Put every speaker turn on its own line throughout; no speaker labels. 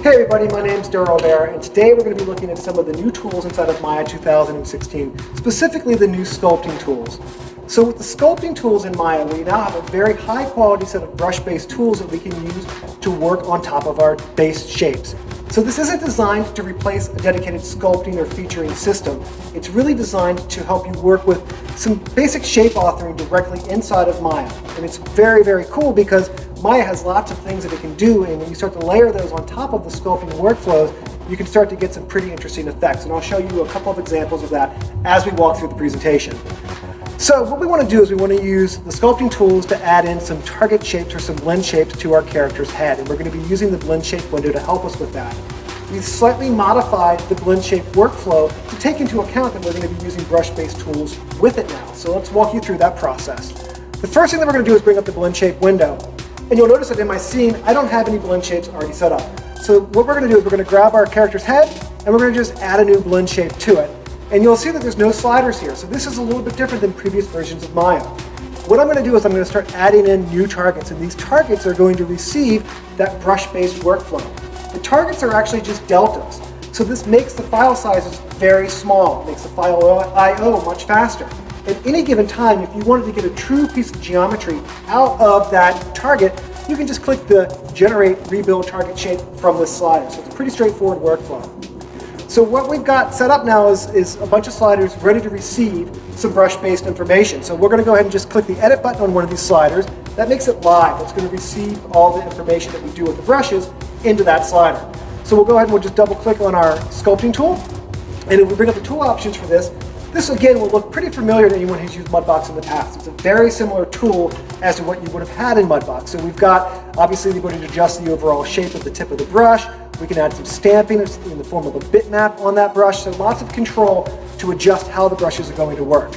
Hey everybody, my name's Daryl Bear, and today we're going to be looking at some of the new tools inside of Maya 2016, specifically the new sculpting tools. So with the sculpting tools in Maya, we now have a very high quality set of brush-based tools that we can use to work on top of our base shapes. So this isn't designed to replace a dedicated sculpting or featuring system. It's really designed to help you work with some basic shape authoring directly inside of Maya. And it's very, very cool because Maya has lots of things that it can do, and when you start to layer those on top of the sculpting workflows, you can start to get some pretty interesting effects. And I'll show you a couple of examples of that as we walk through the presentation. So what we want to do is we want to use the sculpting tools to add in some target shapes or some blend shapes to our character's head. And we're going to be using the blend shape window to help us with that. We've slightly modified the blend shape workflow to take into account that we're going to be using brush-based tools with it now. So let's walk you through that process. The first thing that we're going to do is bring up the blend shape window. And you'll notice that in my scene, I don't have any blend shapes already set up. So what we're going to do is we're going to grab our character's head and we're going to just add a new blend shape to it. And you'll see that there's no sliders here. So this is a little bit different than previous versions of Maya. What I'm going to do is I'm going to start adding in new targets, and these targets are going to receive that brush-based workflow. The targets are actually just deltas. So this makes the file sizes very small. It makes the file I/O much faster. At any given time, if you wanted to get a true piece of geometry out of that target, you can just click the Generate Rebuild Target Shape from this slider. So it's a pretty straightforward workflow. So what we've got set up now is a bunch of sliders ready to receive some brush-based information. So we're going to go ahead and just click the Edit button on one of these sliders. That makes it live. It's going to receive all the information that we do with the brushes into that slider. So we'll go ahead and we'll just double click on our sculpting tool. And if we bring up the tool options for this, this again will look pretty familiar to anyone who's used Mudbox in the past. It's a very similar tool as to what you would have had in Mudbox. So we've got obviously the ability to adjust the overall shape of the tip of the brush. We can add some stamping in the form of a bitmap on that brush. So lots of control to adjust how the brushes are going to work.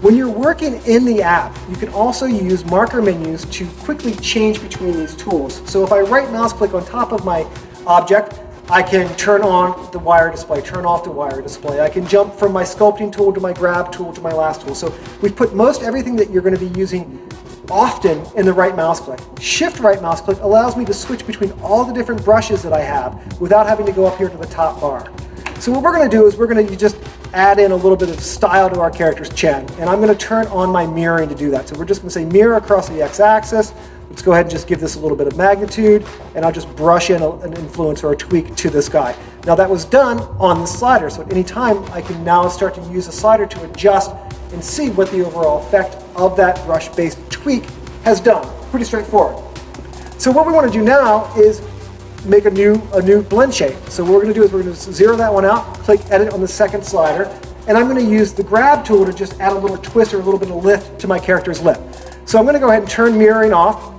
When you're working in the app, you can also use marker menus to quickly change between these tools. So if I right mouse click on top of my object, I can turn on the wire display, turn off the wire display. I can jump from my sculpting tool to my grab tool to my last tool. So we've put most everything that you're going to be using often in the right mouse click. Shift right mouse click allows me to switch between all the different brushes that I have without having to go up here to the top bar. So what we're going to do is we're going to just add in a little bit of style to our character's chin. And I'm going to turn on my mirroring to do that. So we're just going to say mirror across the x-axis. Let's go ahead and just give this a little bit of magnitude, and I'll just brush in an influence or a tweak to this guy. Now that was done on the slider, so at any time I can now start to use a slider to adjust and see what the overall effect of that brush-based tweak has done. Pretty straightforward. So what we want to do now is make a new blend shape. So what we're going to do is we're going to zero that one out, click Edit on the second slider, and I'm going to use the grab tool to just add a little twist or a little bit of lift to my character's lip. So I'm going to go ahead and turn mirroring off.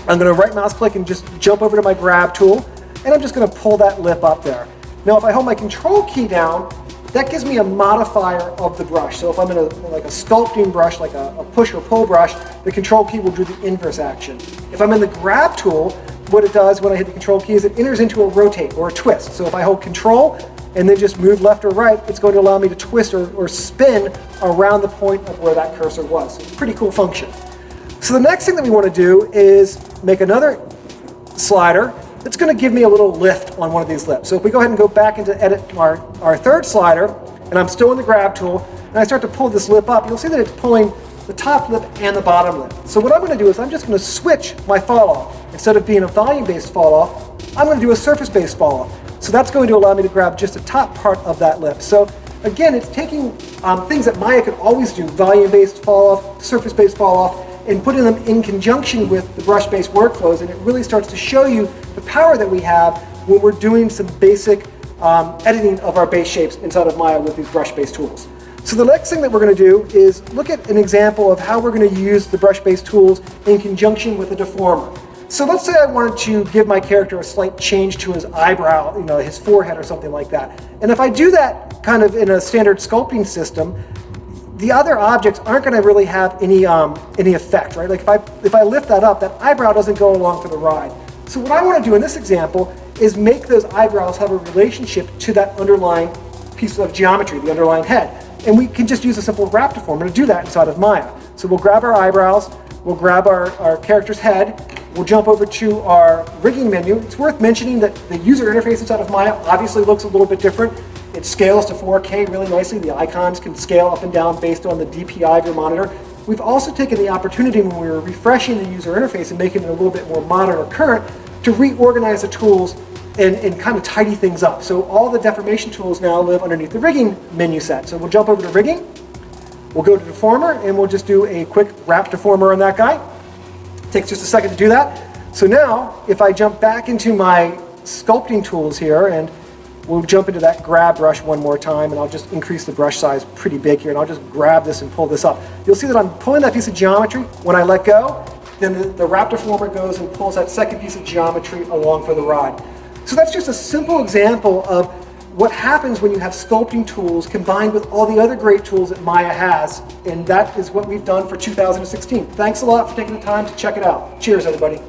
I'm going to right mouse click and just jump over to my grab tool, and I'm just going to pull that lip up there. Now if I hold my control key down, that gives me a modifier of the brush. So if I'm in a sculpting brush, like a push or pull brush, the control key will do the inverse action. If I'm in the grab tool, what it does when I hit the control key is it enters into a rotate or a twist. So if I hold control and then just move left or right, it's going to allow me to twist or spin around the point of where that cursor was. So it's a pretty cool function. So the next thing that we want to do is make another slider that's going to give me a little lift on one of these lips. So if we go ahead and go back into edit our third slider, and I'm still in the grab tool, and I start to pull this lip up, you'll see that it's pulling the top lip and the bottom lip. So what I'm going to do is I'm just going to switch my fall off. Instead of being a volume-based fall off, I'm going to do a surface-based fall off. So that's going to allow me to grab just the top part of that lip. So again, it's taking things that Maya could always do, volume-based fall off, surface-based fall off, and putting them in conjunction with the brush-based workflows, and it really starts to show you the power that we have when we're doing some basic editing of our base shapes inside of Maya with these brush-based tools. So the next thing that we're going to do is look at an example of how we're going to use the brush-based tools in conjunction with a deformer. So let's say I wanted to give my character a slight change to his eyebrow, his forehead or something like that. And if I do that kind of in a standard sculpting system, the other objects aren't going to really have any effect, right? Like if I lift that up, that eyebrow doesn't go along for the ride. So what I want to do in this example is make those eyebrows have a relationship to that underlying piece of geometry, the underlying head. And we can just use a simple wrap deformer to do that inside of Maya. So we'll grab our eyebrows, we'll grab our character's head, We'll jump over to our rigging menu. It's worth mentioning that the user interface inside of Maya obviously looks a little bit different. It scales to 4K really nicely. The icons can scale up and down based on the DPI of your monitor. We've also taken the opportunity when we were refreshing the user interface and making it a little bit more modern or current to reorganize the tools and kind of tidy things up. So all the deformation tools now live underneath the rigging menu set. So we'll jump over to rigging. We'll go to deformer and we'll just do a quick wrap deformer on that guy. Takes just a second to do that. So now if I jump back into my sculpting tools here, and we'll jump into that grab brush one more time, and I'll just increase the brush size pretty big here, and I'll just grab this and pull this up. You'll see that I'm pulling that piece of geometry. When I let go, then the wrap deformer goes and pulls that second piece of geometry along for the ride. So that's just a simple example of what happens when you have sculpting tools combined with all the other great tools that Maya has, and that is what we've done for 2016. Thanks a lot for taking the time to check it out. Cheers, everybody.